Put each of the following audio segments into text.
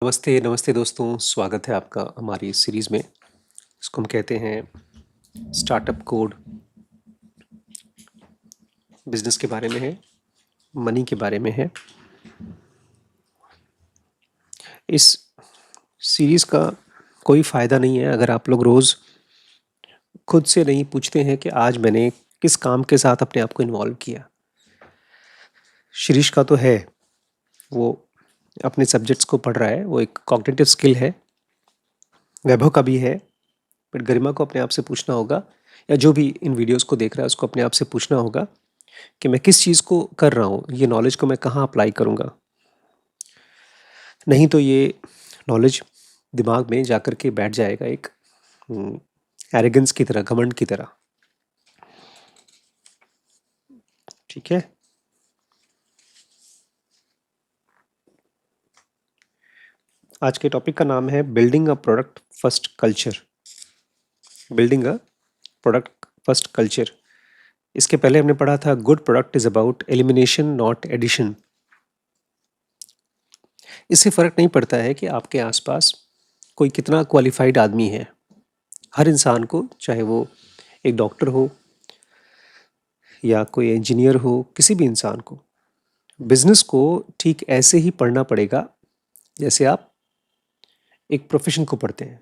नमस्ते, नमस्ते दोस्तों, स्वागत है आपका हमारी इस सीरीज़ में। इसको हम कहते हैं स्टार्टअप कोड। बिज़नेस के बारे में है, मनी के बारे में है। इस सीरीज़ का कोई फ़ायदा नहीं है अगर आप लोग रोज़ खुद से नहीं पूछते हैं कि आज मैंने किस काम के साथ अपने आप को इन्वॉल्व किया। शिरीष का तो है, वो अपने सब्जेक्ट्स को पढ़ रहा है, वो एक कॉग्निटिव स्किल है। वैभव का भी है, बट गरिमा को अपने आप से पूछना होगा, या जो भी इन वीडियोस को देख रहा है उसको अपने आप से पूछना होगा कि मैं किस चीज़ को कर रहा हूँ, ये नॉलेज को मैं कहाँ अप्लाई करूँगा। नहीं तो ये नॉलेज दिमाग में जाकर के बैठ जाएगा एक एरोगेंस की तरह, घमंड की तरह। ठीक है। आज के टॉपिक का नाम है building a product first culture. Building a product first culture. इसके पहले हमने पढ़ा था good product is about elimination not addition. इससे फ़र्क नहीं पड़ता है कि आपके आसपास कोई कितना क्वालिफाइड आदमी है। हर इंसान को, चाहे वो एक डॉक्टर हो या कोई इंजीनियर हो, किसी भी इंसान को बिजनेस को ठीक ऐसे ही पढ़ना पड़ेगा जैसे आप एक प्रोफेशन को पढ़ते हैं।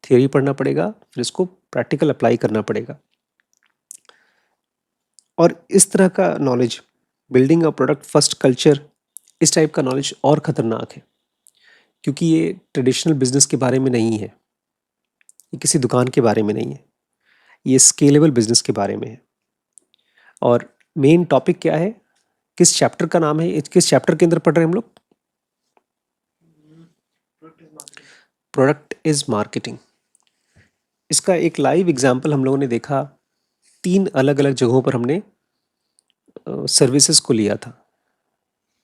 थियरी पढ़ना पड़ेगा, फिर इसको प्रैक्टिकल अप्लाई करना पड़ेगा। और इस तरह का knowledge, building a product first culture, इस टाइप का नॉलेज और ख़तरनाक है, क्योंकि ये ट्रेडिशनल बिजनेस के बारे में नहीं है, ये किसी दुकान के बारे में नहीं है, ये स्केलेबल बिजनेस के बारे में है। और मेन टॉपिक क्या है, किस चैप्टर का नाम है, किस चैप्टर के अंदर पढ़ रहे हैं हम लोग? Product is marketing. इसका एक लाइव एग्जांपल हम लोगों ने देखा। 3 अलग अलग जगहों पर हमने सर्विसेज को लिया था।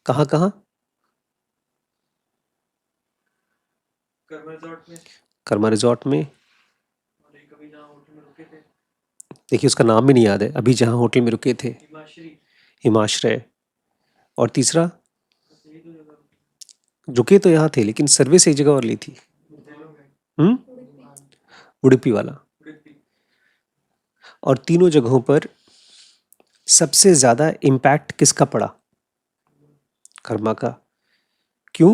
कहाँ कहाँ? कर्मा रिजॉर्ट में। देखिए, उसका नाम भी नहीं याद है। अभी जहाँ होटल में रुके थे, हिमाश्रय। और तीसरा, रुके तो यहाँ थे लेकिन सर्विस एक जगह और ली थी। उडुपी वाला। और तीनों जगहों पर सबसे ज्यादा इम्पैक्ट किसका पड़ा? कर्मा का। क्यों?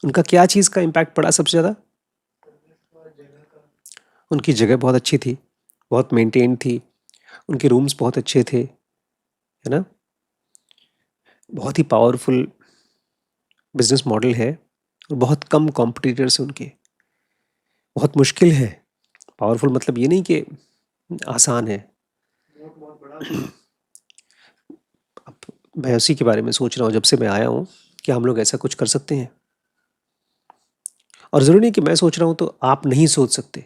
उनका क्या चीज का इम्पैक्ट पड़ा सबसे ज्यादा? उनकी जगह बहुत अच्छी थी, बहुत मेंटेन थी, उनके रूम्स बहुत अच्छे थे, है ना। बहुत ही पावरफुल बिजनेस मॉडल है और बहुत कम कॉम्पिटिटर्स हैं उनके। बहुत मुश्किल है। पावरफुल मतलब ये नहीं कि आसान है। अब मैं उसी के बारे में सोच रहा हूँ जब से मैं आया हूँ कि हम लोग ऐसा कुछ कर सकते हैं। और ज़रूरी नहीं कि मैं सोच रहा हूँ तो आप नहीं सोच सकते।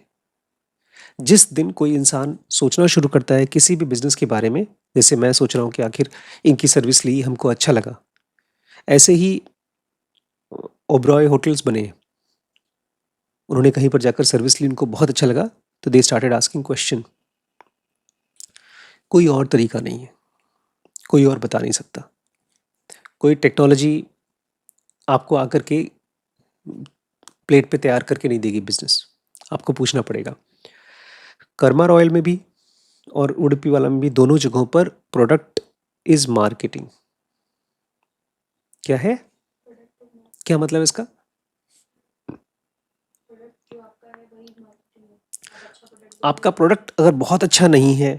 जिस दिन कोई इंसान सोचना शुरू करता है किसी भी बिजनेस के बारे में, जैसे मैं सोच रहा हूँ कि आखिर इनकी सर्विस ली, हमको अच्छा लगा, ऐसे ही ओबरॉय होटल्स बने। उन्होंने कहीं पर जाकर सर्विस ली, उनको बहुत अच्छा लगा, तो दे स्टार्टेड आस्किंग क्वेश्चन। कोई और तरीका नहीं है, कोई और बता नहीं सकता। कोई टेक्नोलॉजी आपको आकर के प्लेट पे तैयार करके नहीं देगी बिजनेस। आपको पूछना पड़ेगा। कर्मा रॉयल में भी और उडुपी वाला में भी, दोनों जगहों पर प्रोडक्ट इज मार्केटिंग। क्या है? क्या मतलब इसका? आपका प्रोडक्ट अगर बहुत अच्छा नहीं है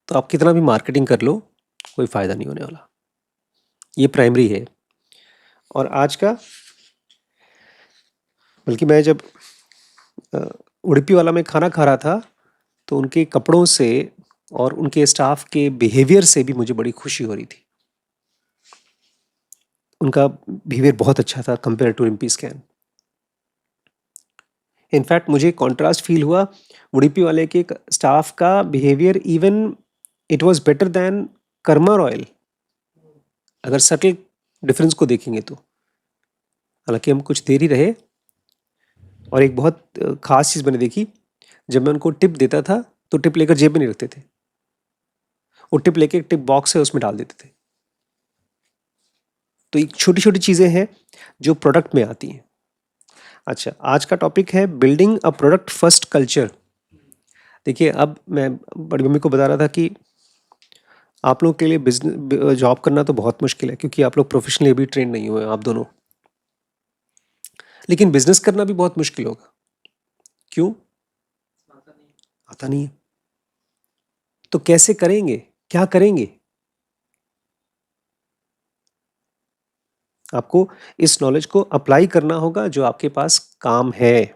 तो आप कितना भी मार्केटिंग कर लो, कोई फायदा नहीं होने वाला। ये प्राइमरी है। और आज का, बल्कि मैं जब उडुपी वाला में खाना खा रहा था तो उनके कपड़ों से और उनके स्टाफ के बिहेवियर से भी मुझे बड़ी खुशी हो रही थी। उनका बिहेवियर बहुत अच्छा था compare to MP scan. In fact मुझे कॉन्ट्रास्ट फील हुआ, उडुपी वाले के स्टाफ का behaviour even it was better than Karma royal, अगर सटल डिफरेंस को देखेंगे तो। हालांकि हम कुछ देर ही रहे। और एक बहुत खास चीज़ मैंने देखी, जब मैं उनको टिप देता था तो टिप लेकर जेब में नहीं रखते थे, वो टिप लेके टिप बॉक्स है उसमें डाल देते थे। तो एक छोटी छोटी चीज़ें हैं जो प्रोडक्ट में आती हैं। अच्छा, आज का टॉपिक है building a product first culture. देखिए, अब मैं बड़ी मम्मी को बता रहा था कि आप लोगों के लिए बिजनेस जॉब करना तो बहुत मुश्किल है, क्योंकि आप लोग प्रोफेशनली अभी ट्रेन नहीं हुए आप दोनों। लेकिन बिजनेस करना भी बहुत मुश्किल होगा। क्यों? आता नहीं है। तो कैसे करेंगे, क्या करेंगे? आपको इस नॉलेज को अप्लाई करना होगा जो आपके पास काम है।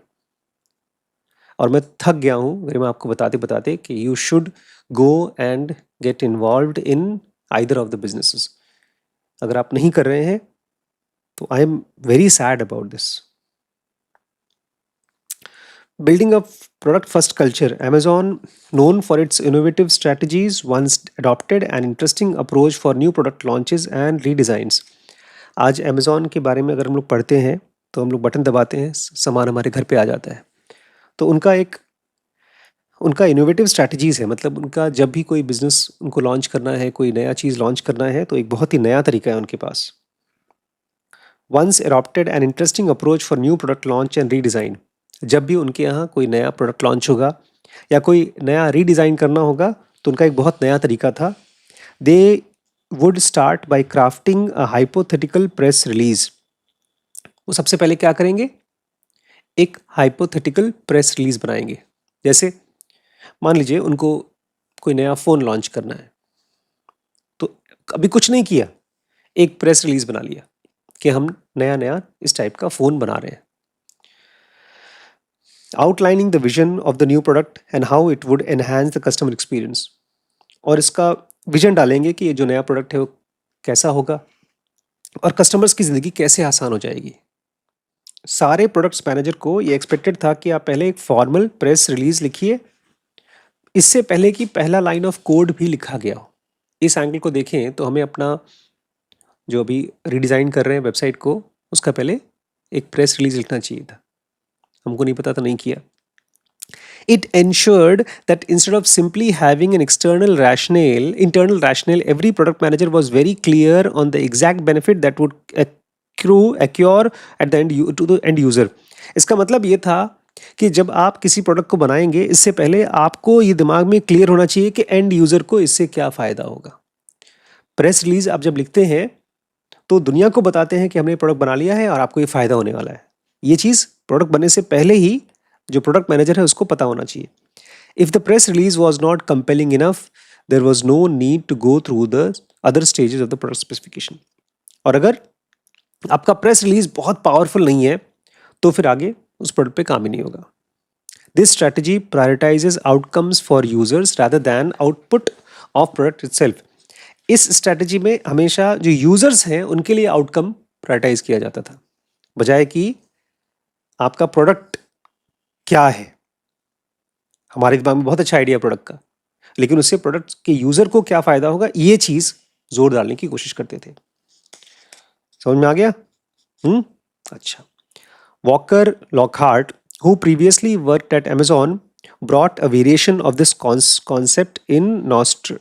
और मैं थक गया हूँ मेरे में आपको बताते बताते कि you should go and get involved in either of the businesses. अगर आप नहीं कर रहे हैं तो I am very sad about this. Building a product first culture, Amazon, known for its innovative strategies, once adopted an interesting approach for new product launches and redesigns. आज Amazon के बारे में अगर हम लोग पढ़ते हैं तो हम लोग बटन दबाते हैं, सामान हमारे घर पे आ जाता है। तो उनका इनोवेटिव स्ट्रैटेजीज है, मतलब उनका जब भी कोई बिजनेस उनको लॉन्च करना है, कोई नया चीज़ लॉन्च करना है, तो एक बहुत ही नया तरीका है उनके पास। Once adopted an interesting approach for new product launch and redesign. जब भी उनके यहाँ कोई नया प्रोडक्ट लॉन्च होगा या कोई नया रीडिज़ाइन करना होगा तो उनका एक बहुत नया तरीका था। They would start by crafting a hypothetical press release. वो सबसे पहले क्या करेंगे? एक हाइपोथेटिकल प्रेस रिलीज बनाएंगे। जैसे मान लीजिए उनको कोई नया फ़ोन लॉन्च करना है, तो अभी कुछ नहीं किया, एक प्रेस रिलीज बना लिया कि हम नया नया इस टाइप का फ़ोन बना रहे हैं। Outlining the vision of the new product and how it would enhance the customer experience. और इसका विजन डालेंगे कि ये जो नया प्रोडक्ट है वो कैसा होगा और कस्टमर्स की ज़िंदगी कैसे आसान हो जाएगी। सारे प्रोडक्ट्स मैनेजर को ये एक्सपेक्टेड था कि आप पहले एक फॉर्मल प्रेस रिलीज लिखिए, इससे पहले कि पहला लाइन ऑफ कोड भी लिखा गया हो। इस एंगल को देखें तो हमें अपना जो अभी रीडिज़ाइन कर रहे हैं वेबसाइट को, उसका पहले एक प्रेस रिलीज लिखना चाहिए था। हमको नहीं पता था, नहीं किया। It ensured that instead of simply having an internal rationale, every product manager was very clear on the exact benefit that would accrue at the to the end user. इसका मतलब ये था कि जब आप किसी प्रोडक्ट को बनाएंगे, इससे पहले आपको ये दिमाग में क्लियर होना चाहिए कि एंड यूज़र को इससे क्या फ़ायदा होगा। प्रेस रिलीज आप जब लिखते हैं तो दुनिया को बताते हैं कि हमने प्रोडक्ट बना लिया है और आपको ये फ़ायदा होने वाला है। ये चीज़ प्रोडक्ट बनने से पहले ही जो प्रोडक्ट मैनेजर है उसको पता होना चाहिए। If the press release was not compelling enough, there was no need to go through the other stages of the product specification. और अगर आपका प्रेस रिलीज बहुत पावरफुल नहीं है तो फिर आगे उस प्रोडक्ट पे काम ही नहीं होगा। This strategy prioritises outcomes for users rather than output of product itself. इस स्ट्रैटेजी में हमेशा जो यूजर्स हैं उनके लिए आउटकम प्रायोरिटाइज किया जाता था, बजाय कि आपका प्रोडक्ट क्या है। हमारे दिमाग में बहुत अच्छा आइडिया प्रोडक्ट का, लेकिन उससे प्रोडक्ट के यूजर को क्या फायदा होगा, ये चीज जोर डालने की कोशिश करते थे। समझ में आ गया? अच्छा। Walker Lockhart, who previously worked at Amazon, brought a variation of this concept in Nordstrom.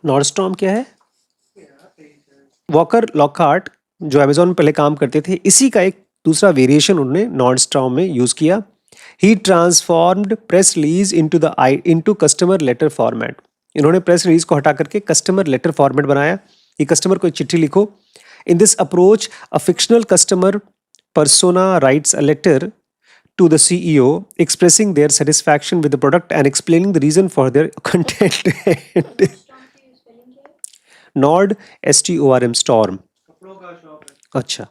Nordstrom क्या है? वॉकर लॉकहार्ट जो अमेजोन में पहले काम करते थे, इसी का एक दूसरा वेरिएशन उन्होंने नॉर्डस्ट्रॉम में यूज किया। He transformed press release into customer letter format. इन्होंने प्रेस रिलीज को हटा करके कस्टमर लेटर फॉर्मेट बनाया कि कस्टमर को एक चिट्ठी लिखो। In this approach a fictional customer persona writes a letter to the CEO expressing their satisfaction with the product and explaining the reason for their content. Nord STORM storm. अच्छा,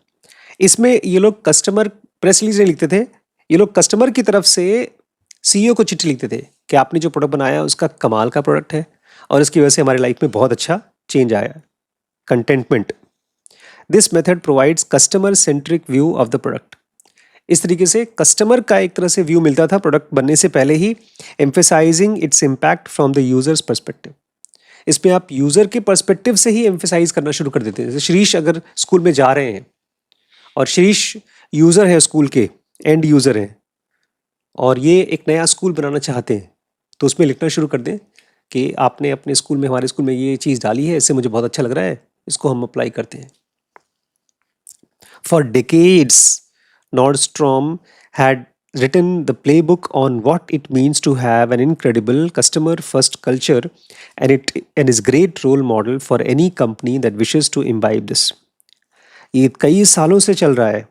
इसमें ये लोग कस्टमर प्रेस रिलीज नहीं लिखते थे, ये लोग customer की तरफ से सीईओ को चिट्ठी लिखते थे कि आपने जो प्रोडक्ट बनाया उसका कमाल का प्रोडक्ट है और इसकी वजह से हमारी लाइफ में बहुत अच्छा चेंज आया। Contentment. This method provides customer centric view of the product. इस तरीके से कस्टमर का एक तरह से व्यू मिलता था प्रोडक्ट बनने से पहले ही, emphasising its impact from the user's perspective. इसमें आप यूज़र के पर्सपेक्टिव से ही एम्फेसाइज करना शुरू कर देते हैं। जैसे शिरीष अगर स्कूल में जा रहे हैं और शिरीष यूज़र है स्कूल के, एंड यूज़र हैं, और ये एक नया स्कूल बनाना चाहते हैं, तो उसमें लिखना शुरू कर दें कि आपने अपने स्कूल में, हमारे स्कूल में ये चीज़ डाली है, इससे मुझे बहुत अच्छा लग रहा है, इसको हम अप्लाई करते हैं। For decades, Nordstrom had written the playbook on what it means to have an incredible customer first culture, and is great role model for any company that wishes to imbibe this. ये कई सालों से चल रहा है,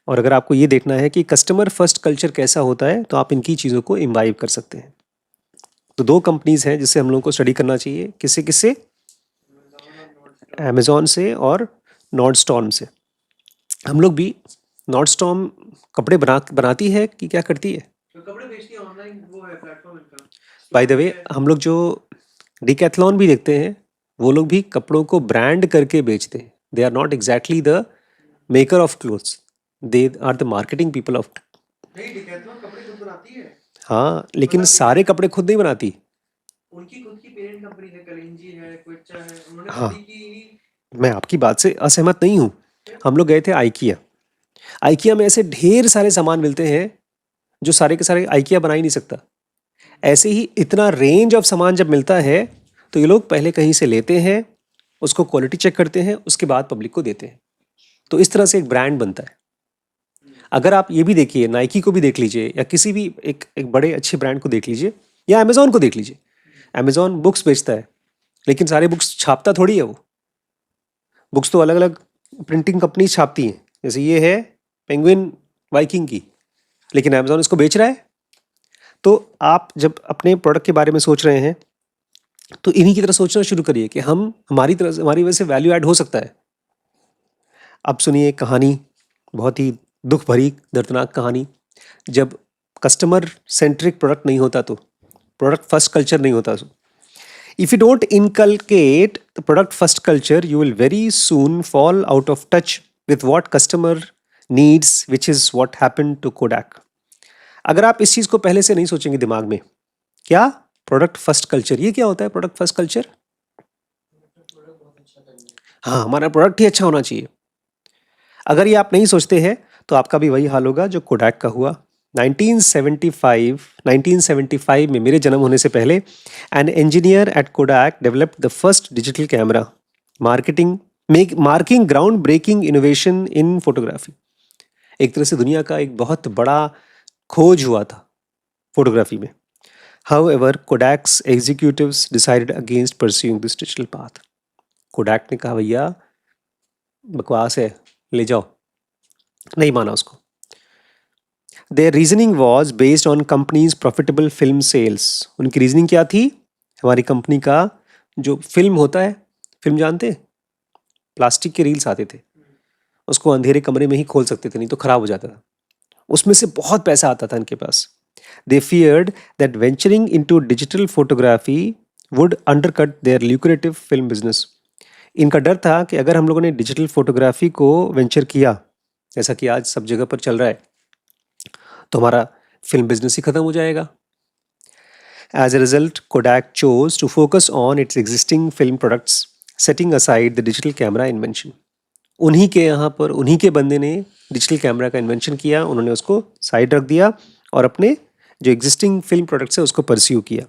और अगर आपको ये देखना है कि कस्टमर फर्स्ट कल्चर कैसा होता है तो आप इनकी चीज़ों को इम्बाइब कर सकते हैं। तो दो कंपनीज हैं जिससे हम लोगों को स्टडी करना चाहिए, किससे किससे? अमेजोन से और नॉर्डस्टॉर्म से। हम लोग भी, नॉर्डस्टॉर्म कपड़े बनाती है कि क्या करती है? कपड़े बेचती है ऑनलाइन, वो है प्लेटफॉर्म इनका। बाय द वे, हम लोग जो डिकैथलॉन भी देखते हैं, वो लोग भी कपड़ों को ब्रांड करके बेचते हैं। They are not exactly the maker of clothes, they are the marketing people of. नहीं, डिकैथलॉन कपड़े खुद बनाती है। हाँ, लेकिन सारे कपड़े खुद नहीं बनाती। उनकी खुद की पेरेंट कंपनी है, कलिंजी है, क्विचा है, उन्होंने हाँ, खुद की। मैं आपकी बात से असहमत नहीं हूँ। हम लोग गए थे आइकिया। आइकिया में ऐसे ढेर सारे सामान मिलते हैं जो सारे के सारे आइकिया बना ही नहीं सकता। ऐसे ही इतना रेंज ऑफ सामान जब मिलता है तो ये लोग पहले कहीं से लेते हैं, उसको क्वालिटी चेक करते हैं, उसके बाद पब्लिक को देते हैं। तो इस तरह से एक ब्रांड बनता है। अगर आप ये भी देखिए, नाइकी को भी देख लीजिए, या किसी भी एक बड़े अच्छे ब्रांड को देख लीजिए, या अमेजोन को देख लीजिए। अमेजोन बुक्स बेचता है, लेकिन सारे बुक्स छापता थोड़ी है वो। बुक्स तो अलग अलग प्रिंटिंग कंपनी छापती हैं। जैसे ये है पेंगुइन वाइकिंग की, लेकिन अमेजोन इसको बेच रहा है। तो आप जब अपने प्रोडक्ट के बारे में सोच रहे हैं तो इन्हीं की तरह सोचना शुरू करिए कि हम हमारी तरह से, हमारी वजह से वैल्यू ऐड हो सकता है। अब सुनिए कहानी, बहुत ही दुख भरी दर्दनाक कहानी। जब कस्टमर सेंट्रिक प्रोडक्ट नहीं होता तो, प्रोडक्ट फर्स्ट कल्चर नहीं होता तो, if you don't inculcate the product first culture, you will very soon fall out of touch with what customer needs, which is what happened to Kodak. अगर आप इस चीज को पहले से नहीं सोचेंगे दिमाग में, क्या प्रोडक्ट फर्स्ट कल्चर, ये क्या होता है प्रोडक्ट फर्स्ट कल्चर? हाँ, हमारा प्रोडक्ट ही अच्छा होना चाहिए। अगर ये आप नहीं सोचते हैं तो आपका भी वही हाल होगा जो कोडैक का हुआ। 1975 में, मेरे जन्म होने से पहले, an engineer at Kodak developed the first digital camera, marking ground breaking innovation in photography. एक तरह से दुनिया का एक बहुत बड़ा खोज हुआ था फोटोग्राफी में। However, Kodak's executives decided against pursuing this digital path. Kodak ने कहा भैया बकवास है, ले जाओ, नहीं माना उसको। Their reasoning was based on company's profitable film sales. उनकी रीजनिंग क्या थी? हमारी कंपनी का जो फिल्म होता है, फिल्म जानते हैं, प्लास्टिक के रील्स आते थे, उसको अंधेरे कमरे में ही खोल सकते थे, नहीं तो खराब हो जाता था। उसमें से बहुत पैसा आता था इनके पास। They feared that venturing into digital photography would undercut their lucrative film business. इनका डर था कि अगर हम लोगों ने डिजिटल फोटोग्राफी को वेंचर किया, जैसा कि आज सब जगह पर चल रहा है, तो हमारा फिल्म बिजनेस ही खत्म हो जाएगा। As a result, Kodak chose to focus on its existing film products, setting aside the digital camera invention. उन्हीं के यहाँ पर उन्हीं के बंदे ने डिजिटल कैमरा का इन्वेंशन किया, उन्होंने उसको साइड रख दिया और अपने जो एग्जिस्टिंग फिल्म प्रोडक्ट्स है उसको परस्यू किया।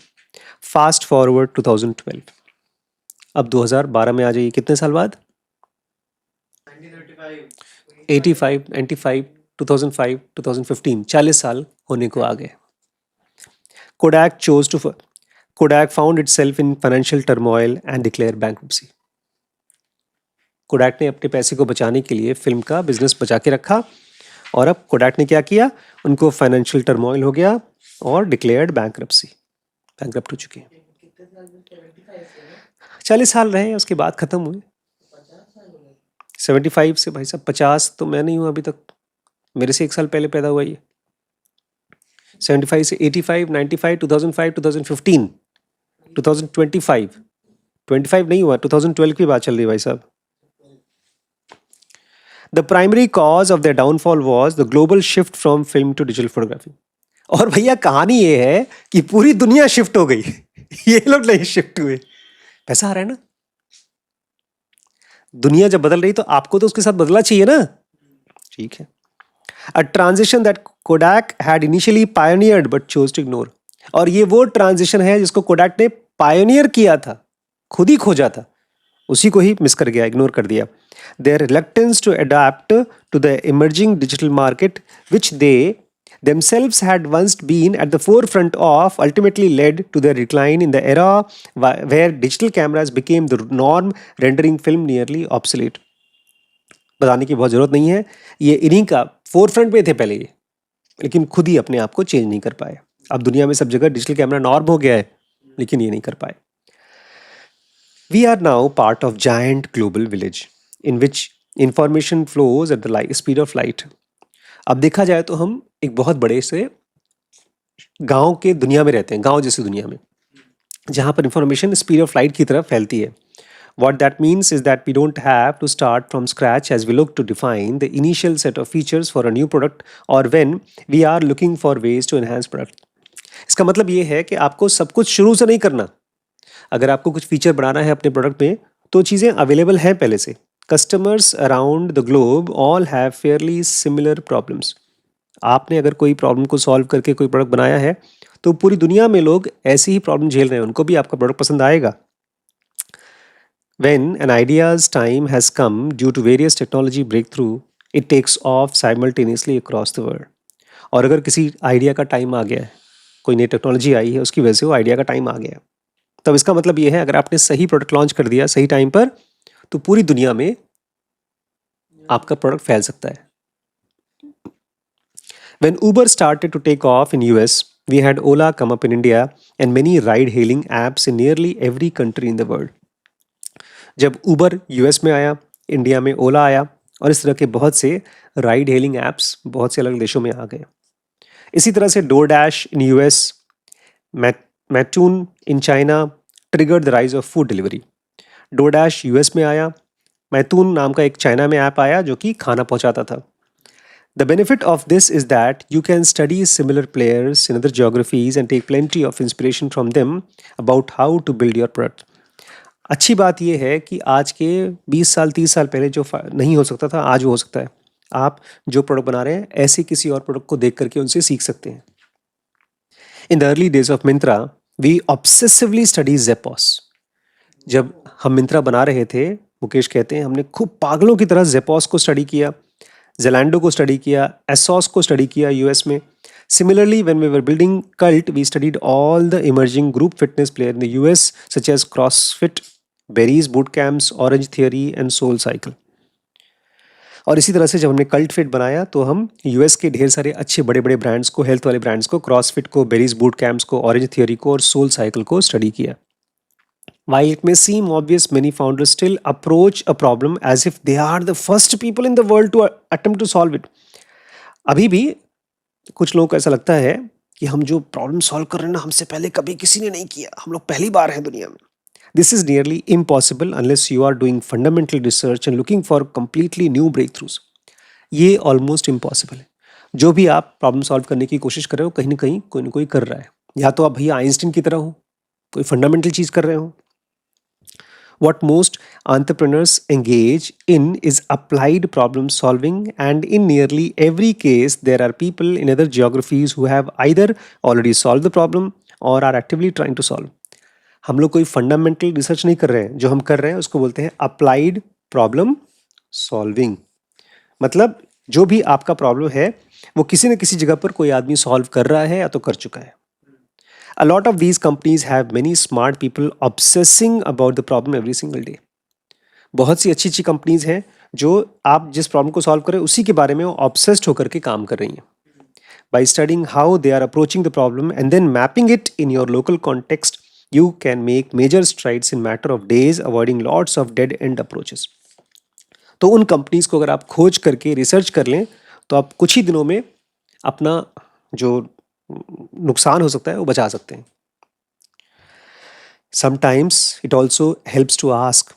फास्ट फॉरवर्ड 2012, अब 2012 में आ जाइए, कितने साल बाद? 85, 95, 2005, 2015, 40 साल होने को आ गए। Kodak found itself in financial turmoil and declared bankruptcy. Kodak ने अपने पैसे को बचाने के लिए फिल्म का बिजनेस बचा के रखा, और अब कोडैक ने क्या किया, उनको फाइनेंशियल टर्मोइल हो गया और डिक्लेयर्ड बैंकरप्सी, बैंकरप्ट हो चुके हैं। 40 साल रहे, उसके बाद खत्म हुए। 75 से भाई साहब 50 तो मैं नहीं हूँ अभी तक, मेरे से 1 साल पहले पैदा हुआ ये। 75 से 85, 95, 2005, 2015, 2025 नहीं हुआ, 2012 की बात चल रही है भाई साहब। The primary cause of their downfall was the global shift from film to digital photography. और भैया कहानी ये है कि पूरी दुनिया शिफ्ट हो गई, ये लोग नहीं शिफ्ट हुए। पैसा आ रहा है ना, दुनिया जब बदल रही तो आपको तो उसके साथ बदलना चाहिए ना। ठीक है। A transition that Kodak had initially pioneered but chose to ignore. और ये वो ट्रांजिशन है जिसको कोडैक ने पायोनियर किया था, खुद ही खोजा था, उसी को ही मिस कर गया, इग्नोर कर दिया. Their reluctance to adapt to the emerging digital market, which they themselves had once been at the forefront of, ultimately led to their decline in the era where digital cameras became the norm, rendering film nearly obsolete. बताने की बहुत ज़रूरत नहीं है, ये इन्हीं का forefront पे थे पहले ये, लेकिन खुद ही अपने आप को चेंज नहीं कर पाए. अब दुनिया में सब जगह डिजिटल कैमरा नॉर्म हो गया है, लेकिन ये नहीं कर पाए. We are now part of giant global village in which information flows at the speed of light. अब देखा जाए तो हम एक बहुत बड़े से गांव के दुनिया में रहते हैं, गांव जैसी दुनिया में, जहां पर इंफॉर्मेशन स्पीड ऑफ लाइट की तरफ फैलती है. What that means is that we don't have to start from scratch as we look to define the initial set of features for a new product or when we are looking for ways to enhance product. इसका मतलब ये है कि आपको सब कुछ शुरू से नहीं करना. अगर आपको कुछ फीचर बनाना है अपने प्रोडक्ट में, तो चीज़ें अवेलेबल हैं पहले से. Customers around the globe all have Fairlie similar problems. आपने अगर कोई प्रॉब्लम को सॉल्व करके कोई प्रोडक्ट बनाया है, तो पूरी दुनिया में लोग ऐसी ही प्रॉब्लम झेल रहे हैं, उनको भी आपका प्रोडक्ट पसंद आएगा. When an idea's time has come due to various technology breakthrough, it takes off simultaneously across the world. और अगर किसी आइडिया का टाइम आ गया है, कोई नई टेक्नोलॉजी आई है, उसकी वजह से वो आइडिया का टाइम आ गया, तब इसका मतलब ये है, अगर आपने सही प्रोडक्ट लॉन्च कर दिया सही टाइम पर, तो पूरी दुनिया में आपका प्रोडक्ट फैल सकता है. When Uber started to take off in US, we had Ola come up in India and many ride-hailing apps in nearly every country in the world. जब Uber US में आया, इंडिया में ओला आया, और इस तरह के बहुत से राइड हेलिंग ऐप्स बहुत से अलग देशों में आ गए. इसी तरह से DoorDash in US, Meituan in China triggered the rise of food delivery. DoorDash US में आया, Meituan नाम का एक चाइना में ऐप आया जो कि खाना पहुंचाता था. The benefit of this is that you can study similar players in other geographies and take plenty of inspiration from them about how to build your product. अच्छी बात यह है कि आज के 20 साल 30 साल पहले जो नहीं हो सकता था, आज वो हो सकता है. आप जो प्रोडक्ट बना रहे हैं, ऐसे किसी और प्रोडक्ट को देख करके उनसे सीख सकते हैं. In the early days of Myntra, we obsessively studied Zappos. जब हम मिंत्रा बना रहे थे, मुकेश कहते हैं, हमने खूब पागलों की तरह Zappos को स्टडी किया, Zalando को स्टडी किया, ASOS को स्टडी किया यूएस में. Similarly, when we were building Cult, we studied all the emerging group fitness players in the US, such as CrossFit, Berries Bootcamps, Orange Theory and Soul Cycle. और इसी तरह से जब हमने कल्ट फिट बनाया, तो हम यूएस के ढेर सारे अच्छे बड़े बड़े ब्रांड्स को, हेल्थ वाले ब्रांड्स को, क्रॉसफिट को, बेरीज बूट कैंप्स को, ऑरेंज थियोरी को और सोल साइकिल को स्टडी किया. While it may seem obvious, many founders still approach a problem as if they are the first people in the world to attempt to solve it. अभी भी कुछ लोगों को ऐसा लगता है कि हम जो प्रॉब्लम सॉल्व कर रहे हैं ना, हमसे पहले कभी किसी ने नहीं किया, हम लोग पहली बार हैं दुनिया में. This is nearly impossible unless you are doing fundamental research and looking for completely new breakthroughs. ये almost impossible है. जो भी आप प्रॉब्लम सॉल्व करने की कोशिश कर रहे हो, कहीं ना कोई कर रहा है. या तो आप भैया आइंस्टीन की तरह हो, कोई फंडामेंटल चीज़ कर रहे हो. What most entrepreneurs engage in is applied problem solving, and in nearly every case, there are people in other geographies who have either already solved the problem or are actively trying to solve. हम लोग कोई fundamental research नहीं कर रहे हैं, जो हम कर रहे हैं उसको बोलते हैं अप्लाइड प्रॉब्लम सॉल्विंग. मतलब जो भी आपका प्रॉब्लम है, वो किसी न किसी जगह पर कोई आदमी सॉल्व कर रहा है या तो कर चुका है. A lot of these companies have many smart people obsessing about the problem every single day. बहुत सी अच्छी कंपनीज हैं जो आप जिस प्रॉब्लम को सॉल्व करें उसी के बारे में वो ऑब्सेस्ड होकर के काम कर रही हैं. By studying how they are approaching the problem and then mapping it in your local context, you can make major strides in matter of days, avoiding lots of dead end approaches. तो उन companies को अगर आप खोज करके research कर लें, तो आप कुछ ही दिनों में अपना जो नुकसान हो सकता है वो बचा सकते हैं. Sometimes it also helps to ask,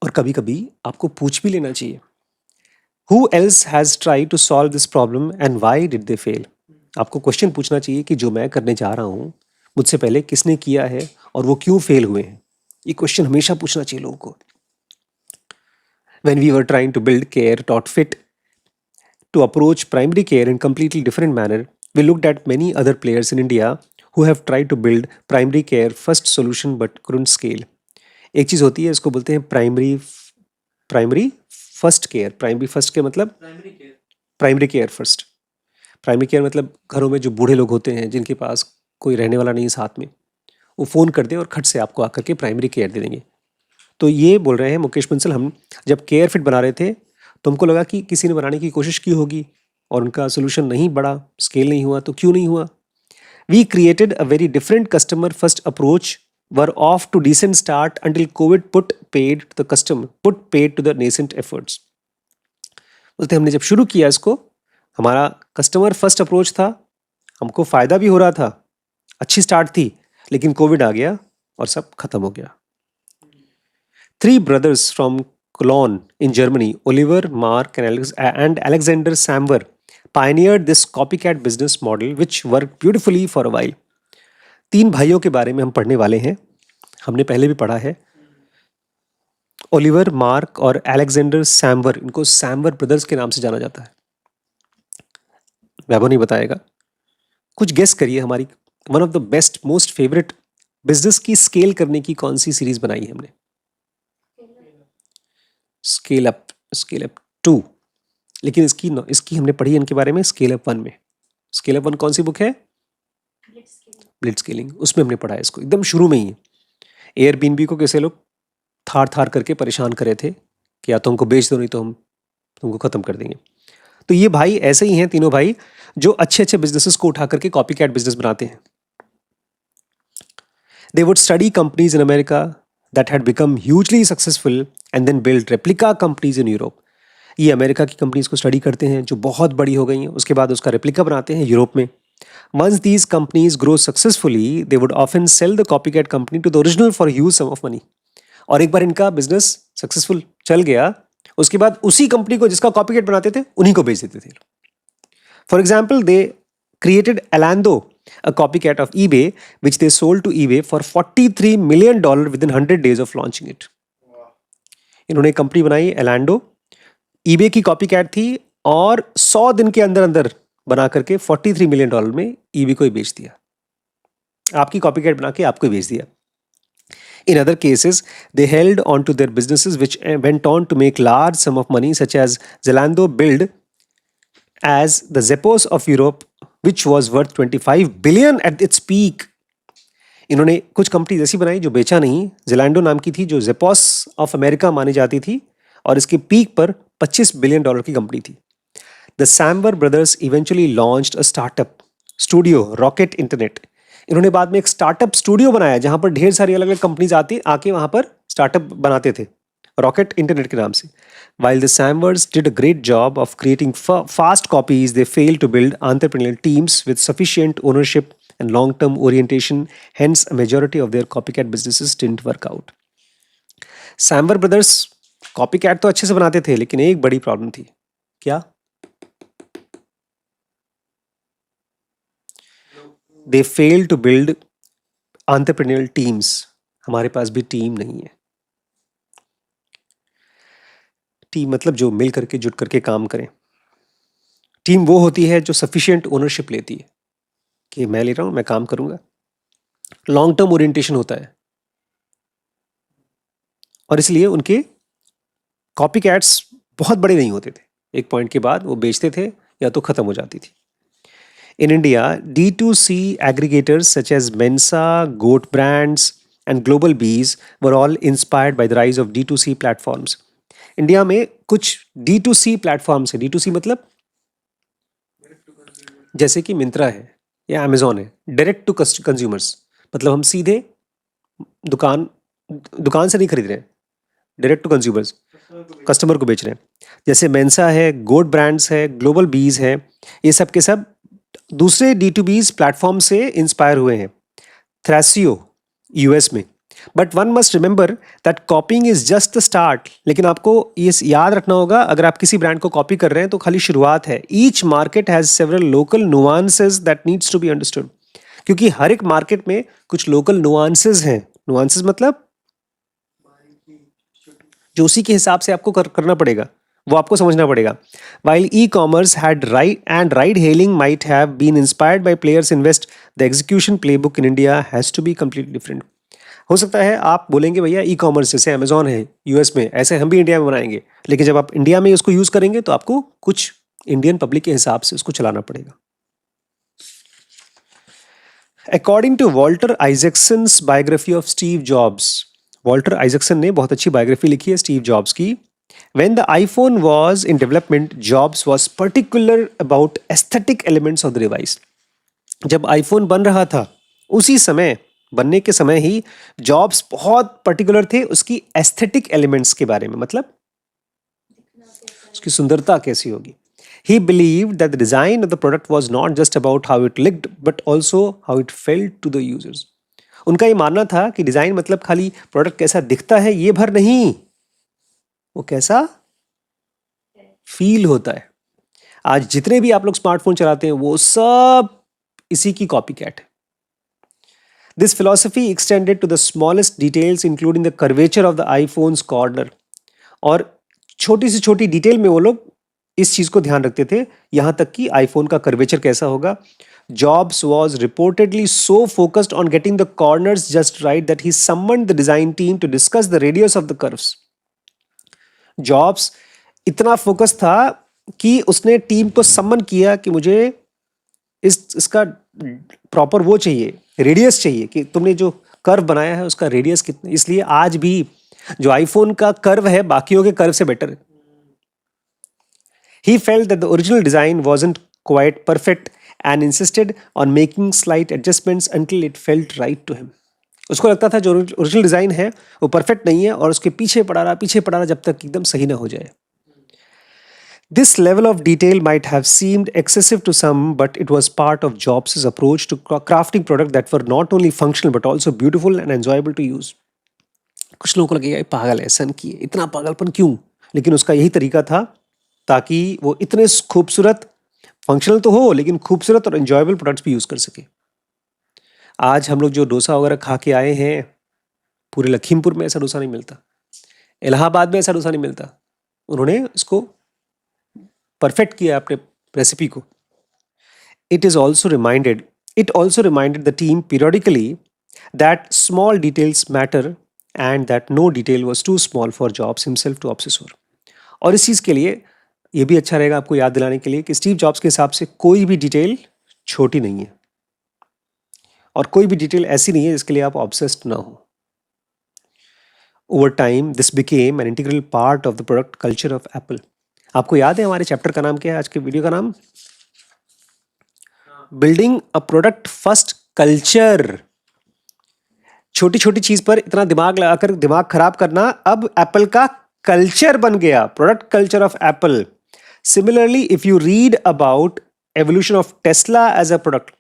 और कभी कभी आपको पूछ भी लेना चाहिए, who else has tried to solve this problem and why did they fail? आपको क्वेश्चन पूछना चाहिए कि जो मैं करने जा रहा हूँ, मुझसे पहले किसने किया है और वो क्यों फेल हुए हैं. ये क्वेश्चन हमेशा पूछना चाहिए लोगों को. When we were trying to build Care.fit to approach primary care in completely different manner, we looked at many other players in India who have tried to build primary care first solution but couldn't scale. एक चीज़ होती है, इसको बोलते हैं primary primary first care. Primary first care मतलब primary care. Primary care first. Primary care मतलब घरों में जो बूढ़े लोग होते हैं जिनके पास कोई रहने वाला नहीं है साथ में, वो फ़ोन कर दे और खट से आपको आकर के प्राइमरी केयर दे देंगे। तो ये बोल रहे हैं मुकेश बंसल, हम जब केयर फिट बना रहे थे तो हमको लगा कि किसी ने बनाने की कोशिश की होगी और उनका सोल्यूशन नहीं बढ़ा, स्केल नहीं हुआ। तो क्यों नहीं हुआ? We created a very different customer first approach, were off to decent start until Covid put paid to the customer, put paid to the nascent efforts. बोलते हमने जब शुरू किया इसको, हमारा कस्टमर फर्स्ट अप्रोच था, हमको फ़ायदा भी हो रहा था, अच्छी स्टार्ट थी, लेकिन कोविड आ गया और सब खत्म हो गया। 3 brothers from Cologne in Germany, Oliver, Mark, and Alexander Samwer, pioneered this copycat business model, which worked beautifully for a while. 3 भाइयों के बारे में हम पढ़ने वाले हैं, हमने पहले भी पढ़ा है। ओलिवर, मार्क और अलेक्जेंडर सैमवर, इनको सैमवर ब्रदर्स के नाम से जाना जाता है। वैभव नहीं बताएगा, कुछ गेस करिए। हमारी one of the best most favourite business की स्केल करने की कौन सी सीरीज बनाई है हमने? Scale up 2। लेकिन इसकी हमने पढ़ी इनके बारे में स्केल अप 1 में। स्केल अप 1 कौन सी बुक है? Blitz scaling. उसमें हमने पढ़ा है इसको, एकदम शुरू में ही। एयरबीएनबी को कैसे लोग थार थार करके परेशान करे थे कि या तो हमको बेच दो, नहीं तो हम तुमको खत्म कर देंगे। तो ये भाई ऐसे ही हैं, तीनों भाई, जो अच्छे अच्छे बिजनेसेस को उठा करके कॉपी कैट बिजनेस बनाते हैं। They would study companies in America that had become hugely successful and then build replica companies in Europe. ये अमेरिका की कंपनीज को स्टडी करते हैं जो बहुत बड़ी हो गई हैं, उसके बाद उसका रेप्लिका बनाते हैं यूरोप में। Once these companies grow successfully, they would often sell the copycat company to the original for a huge sum of money. और एक बार इनका बिजनेस सक्सेसफुल चल गया, उसके बाद उसी कंपनी को जिसका कॉपीकेट बनाते थे उन्हीं को बेच देते थे। For example, they created Alando, a copycat of eBay, which they sold to eBay for $43 million within 100 days of launching it. इन्होंने कंपनी बनाई एलैंडो, eBay की कॉपीकैट थी और 100 दिन के अंदर अंदर बना करके $43 मिलियन में eBay को ही बेच दिया। आपकी कॉपीकैट बना के आपको ही बेच दिया। In other cases, they held on to their businesses which went on to make large sum of money, such as Zalando built as the Zappos of Europe, which was worth 25 billion at its peak. इन्होंने कुछ company ऐसी बनाई जो बेचा नहीं। Zalando नाम की थी जो Zappos of America मानी जाती थी और इसके पीक पर $25 बिलियन की कंपनी थी। The Samwer brothers eventually launched a startup studio, Rocket Internet. इन्होंने बाद में एक स्टार्टअप स्टूडियो बनाया जहां पर ढेर सारी अलग अलग कंपनीज आके वहां पर स्टार्टअप बनाते थे, रॉकेट इंटरनेट के नाम से। While the Samwers did a great job of creating fast copies, they failed to build entrepreneurial teams with sufficient ownership and long-term orientation. Hence, a majority of their copycat businesses didn't work out. Samwer brothers copycat तो अच्छे से बनाते थे, लेकिन एक बड़ी problem थी। क्या? They failed to build entrepreneurial teams. हमारे पास भी टीम नहीं है। टीम मतलब जो मिल करके जुट करके काम करें। टीम वो होती है जो सफिशिएंट ओनरशिप लेती है कि मैं ले रहा हूं, मैं काम करूंगा। लॉन्ग टर्म ओरिएंटेशन होता है और इसलिए उनके कॉपीकैट्स बहुत बड़े नहीं होते थे। एक पॉइंट के बाद वो बेचते थे या तो खत्म हो जाती थी। In India, D2C aggregators such as Mensa, Goat Brands, and Global Bees were all inspired by the rise of D2C platforms. India में कुछ D2C प्लेटफॉर्म्स है। D2C मतलब जैसे कि मिंत्रा है या अमेजोन है, डायरेक्ट टू कंज्यूमर्स। मतलब हम सीधे दुकान से नहीं खरीद रहे हैं, डायरेक्ट टू कंज्यूमर्स, कस्टमर को बेच रहे हैं। जैसे मेंसा है, गोट ब्रांड्स है, ग्लोबल बीज है, ये सब के सब दूसरे D2Bs प्लेटफॉर्म से इंस्पायर हुए हैं। थ्रेसियो यूएस में। But one must remember that कॉपिंग is just the start. लेकिन आपको ये याद रखना होगा, अगर आप किसी ब्रांड को कॉपी कर रहे हैं तो खाली शुरुआत है। Each market has several local nuances that needs to be understood. क्योंकि हर एक मार्केट में कुछ लोकल नुआंसेस हैं। नुआंसेस मतलब जो उसी के हिसाब से आपको करना पड़ेगा, वो आपको समझना पड़ेगा। While e-commerce had ride-hailing might have been inspired by players in West, the execution playbook in India has to be completely different. हो सकता है आप बोलेंगे भैया ई कॉमर्स जैसे अमेजोन है यूएस में, ऐसे हम भी इंडिया में बनाएंगे, लेकिन जब आप इंडिया में उसको यूज करेंगे तो आपको कुछ इंडियन पब्लिक के हिसाब से उसको चलाना पड़ेगा। According to Walter Isaacson's biography of Steve Jobs, Walter Isaacson ने बहुत अच्छी बायोग्राफी लिखी है स्टीव जॉब्स की। When the iPhone was in development, Jobs was particular about aesthetic elements of the device. जब आईफोन बन रहा था उसी समय, बनने के समय ही जॉब्स बहुत पर्टिकुलर थे उसकी एस्थेटिक एलिमेंट्स के बारे में, मतलब उसकी सुंदरता कैसी होगी। He believed that the design of the product was not just about how it looked, but also how it felt to the users. उनका ये मानना था कि डिजाइन मतलब खाली प्रोडक्ट कैसा दिखता है ये भर नहीं, वो कैसा फील होता है। आज जितने भी आप लोग स्मार्टफोन चलाते हैं वो सब इसी की कॉपी कैट है। This philosophy extended to the smallest details including the curvature of the iPhone's corner, और छोटी से छोटी डिटेल में वो लोग इस चीज को ध्यान रखते थे, यहां तक कि आईफोन का कर्वेचर कैसा होगा। Jobs was reportedly so focused on getting the corners just right that he summoned the design team to discuss the radius of the curves. Jobs इतना फोकस था कि उसने टीम को सम्मन किया कि मुझे इसका प्रॉपर वो चाहिए, रेडियस चाहिए, कि तुमने जो कर्व बनाया है उसका रेडियस कितना। इसलिए आज भी जो आईफोन का कर्व है बाकियों के कर्व से बेटर है। He felt that the original design wasn't quite perfect and insisted on making slight adjustments until it felt right to him. उसको लगता था जो ओरिजिनल डिजाइन है वो परफेक्ट नहीं है और उसके पीछे पड़ा रहा जब तक एकदम सही ना हो जाए। This level of detail might have seemed excessive to some, but it was part of Jobs' approach to crafting products that were not only functional but also beautiful and enjoyable to use. कुछ लोगों को लगेगा ये पागल है, सन की इतना पागलपन क्यों, लेकिन उसका यही तरीका था ताकि वो इतने खूबसूरत, फंक्शनल तो हो लेकिन खूबसूरत और एंजॉयबल प्रोडक्ट्स भी यूज कर सके। आज हम लोग जो डोसा वगैरह खा के आए हैं, पूरे लखीमपुर में ऐसा डोसा नहीं मिलता, इलाहाबाद में ऐसा डोसा नहीं मिलता। उन्होंने इसको परफेक्ट किया अपने रेसिपी को। It also reminded the team periodically that small details matter and that no detail was too small for Jobs himself to obsess over. और इस चीज़ के लिए ये भी अच्छा रहेगा आपको याद दिलाने के लिए कि स्टीव जॉब्स के हिसाब से कोई भी डिटेल छोटी नहीं है और कोई भी डिटेल ऐसी नहीं है जिसके लिए आप ऑब्सेस्ड ना हो। Over time this became an integral part of the product culture of Apple. आपको याद है हमारे चैप्टर का नाम क्या है, आज के वीडियो का नाम? Building a product first culture. छोटी छोटी चीज पर इतना दिमाग लगाकर दिमाग खराब करना अब एप्पल का कल्चर बन गया, product culture of Apple. Similarly if you read about evolution of Tesla as a product,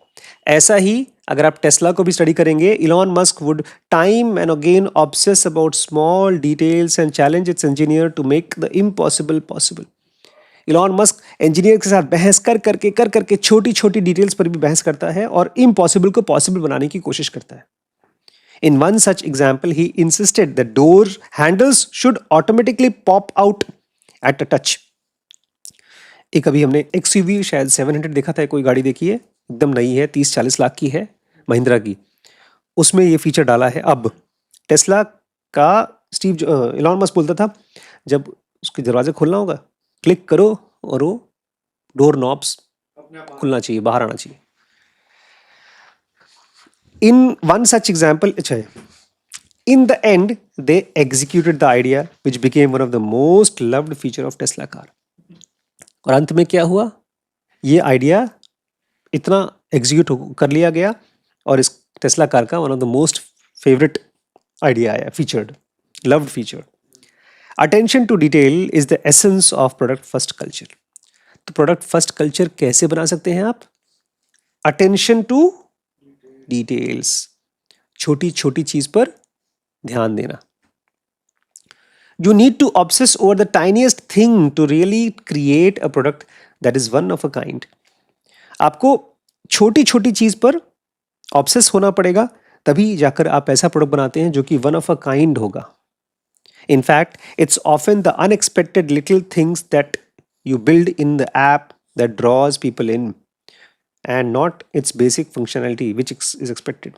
ऐसा ही अगर आप टेस्ला को भी स्टडी करेंगे, Elon Musk would time and again obsess about small details and challenge its engineer to make the impossible possible. Elon Musk engineer के साथ बहस कर करके छोटी छोटी डिटेल्स पर भी बहस करता है और इम्पॉसिबल को पॉसिबल बनाने की कोशिश करता है। In one such example, he insisted that door handles should automatically pop out at a touch. एक अभी हमने XUV शायद 700 देखा था, कोई गाड़ी देखी है, एकदम नई है, 30-40 लाख की है, महिंद्रा की, उसमें ये फीचर डाला है। अब टेस्ला का इलॉन मस्क बोलता था जब उसके दरवाजे खोलना होगा क्लिक करो और वो डोर नॉब्स खुलना चाहिए, बाहर आना चाहिए। In one such example, in the end, they executed the idea, which became one of the most loved feature of Tesla car. और अंत में क्या हुआ, ये आइडिया इतना एग्जीक्यूट कर लिया गया और इस टेस्ला कार का one of the most favourite idea आया, featured, loved feature. Attention to detail is the essence of product first culture. तो प्रोडक्ट फर्स्ट कल्चर कैसे बना सकते हैं आप? अटेंशन टू डिटेल्स, छोटी छोटी चीज पर ध्यान देना। You need to obsess over the tiniest thing to really create a product that is one of a kind. आपको छोटी छोटी चीज पर ऑब्सेस होना पड़ेगा, तभी जाकर आप ऐसा प्रोडक्ट बनाते हैं जो कि वन ऑफ अ काइंड होगा। In fact, it's often the unexpected little things that you build in the app that draws people in, and not its basic functionality which is expected.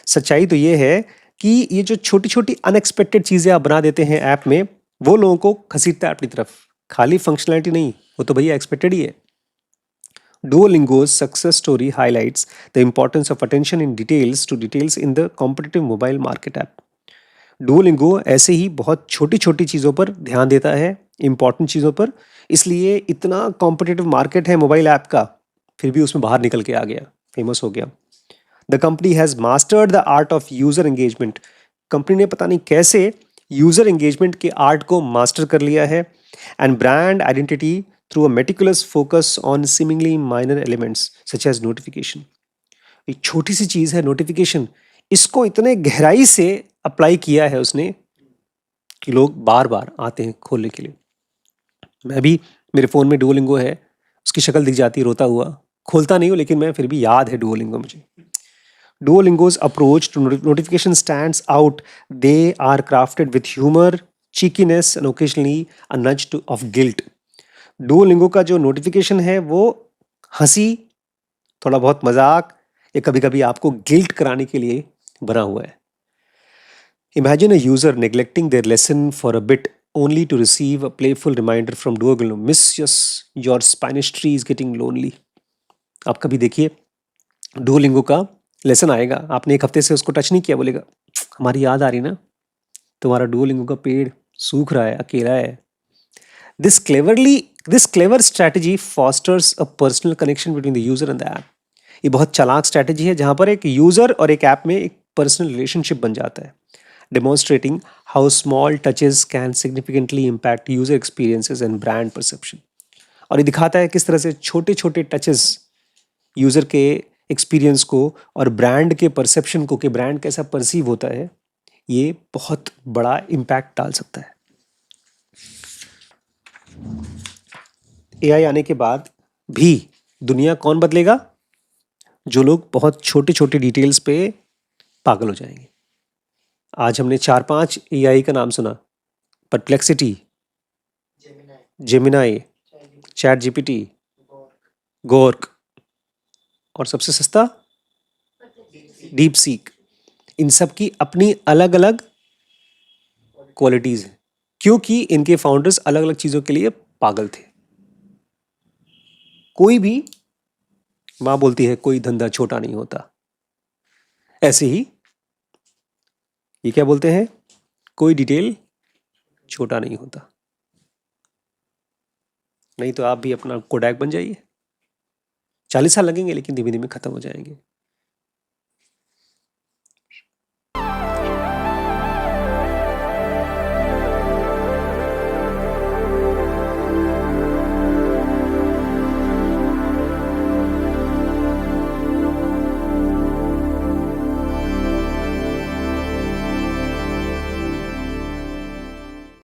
सच्चाई तो ये है कि ये जो छोटी छोटी अनएक्सपेक्टेड चीज़ें आप बना देते हैं ऐप में, वो लोगों को घसीटता है अपनी तरफ। खाली फंक्शनैलिटी नहीं, वो तो भैया एक्सपेक्टेड ही है। Duolingo's success story highlights the importance of attention in details in the competitive mobile market app. Duolingo ऐसे ही बहुत छोटी छोटी चीज़ों पर ध्यान देता है, इंपॉर्टेंट चीज़ों पर, इसलिए इतना कॉम्पिटिटिव मार्केट है मोबाइल ऐप का, फिर भी उसमें बाहर निकल के आ गया, फेमस हो गया। The company has mastered the art of user engagement. Company ने पता नहीं कैसे यूज़र एंगेजमेंट के आर्ट को मास्टर कर लिया है, and brand identity through a meticulous focus on seemingly minor elements such as notification. एक छोटी सी चीज़ है नोटिफिकेशन, इसको इतने गहराई से अप्लाई किया है उसने कि लोग बार बार आते हैं खोलने के लिए। मैं भी, मेरे फ़ोन में डुओलिंगो है, उसकी शक्ल दिख जाती है रोता हुआ, खोलता नहीं हूँ लेकिन मैं फिर भी याद है डुओलिंगो मुझे। Duolingo's approach to notification stands out. They are crafted with humor, cheekiness and occasionally a nudge of guilt. Duolingo का जो नोटिफिकेशन है वो हंसी, थोड़ा बहुत मजाक, या कभी कभी आपको गिल्ट कराने के लिए बना हुआ है। Imagine a user neglecting their lesson for a bit only to receive a playful reminder from Duolingo. Miss, yes, your Spanish tree is getting lonely. आप कभी देखिए डुओलिंगो का लेसन आएगा, आपने एक हफ्ते से उसको टच नहीं किया, बोलेगा हमारी याद आ रही ना, तुम्हारा डुओलिंगो का पेड़ सूख रहा है, अकेला है। This clever strategy fosters a personal connection between the user and the app. ये बहुत चालाक स्ट्रैटेजी है जहां पर एक यूजर और एक ऐप में एक पर्सनल रिलेशनशिप बन जाता है, demonstrating how small touches can significantly impact user experiences and brand perception. और ये दिखाता है किस तरह से छोटे छोटे टचेस यूजर के एक्सपीरियंस को और ब्रांड के परसेप्शन को, कि ब्रांड कैसा परसीव होता है, ये बहुत बड़ा इम्पैक्ट डाल सकता है। एआई आने के बाद भी दुनिया कौन बदलेगा? जो लोग बहुत छोटे छोटे डिटेल्स पे पागल हो जाएंगे। आज हमने 4-5 एआई का नाम सुना, परप्लेक्सिटी, जेमिनाई, चैट जीपीटी, गोर्क, और सबसे सस्ता डीप सीक। इन सब की अपनी अलग अलग क्वालिटीज हैं, क्योंकि इनके फाउंडर्स अलग अलग चीजों के लिए पागल थे। कोई भी, मां बोलती है कोई धंधा छोटा नहीं होता, ऐसे ही ये क्या बोलते हैं, कोई डिटेल छोटा नहीं होता। नहीं तो आप भी अपना कोडैक बन जाइए, 40 साल लगेंगे लेकिन धीमे धीमे खत्म हो जाएंगे।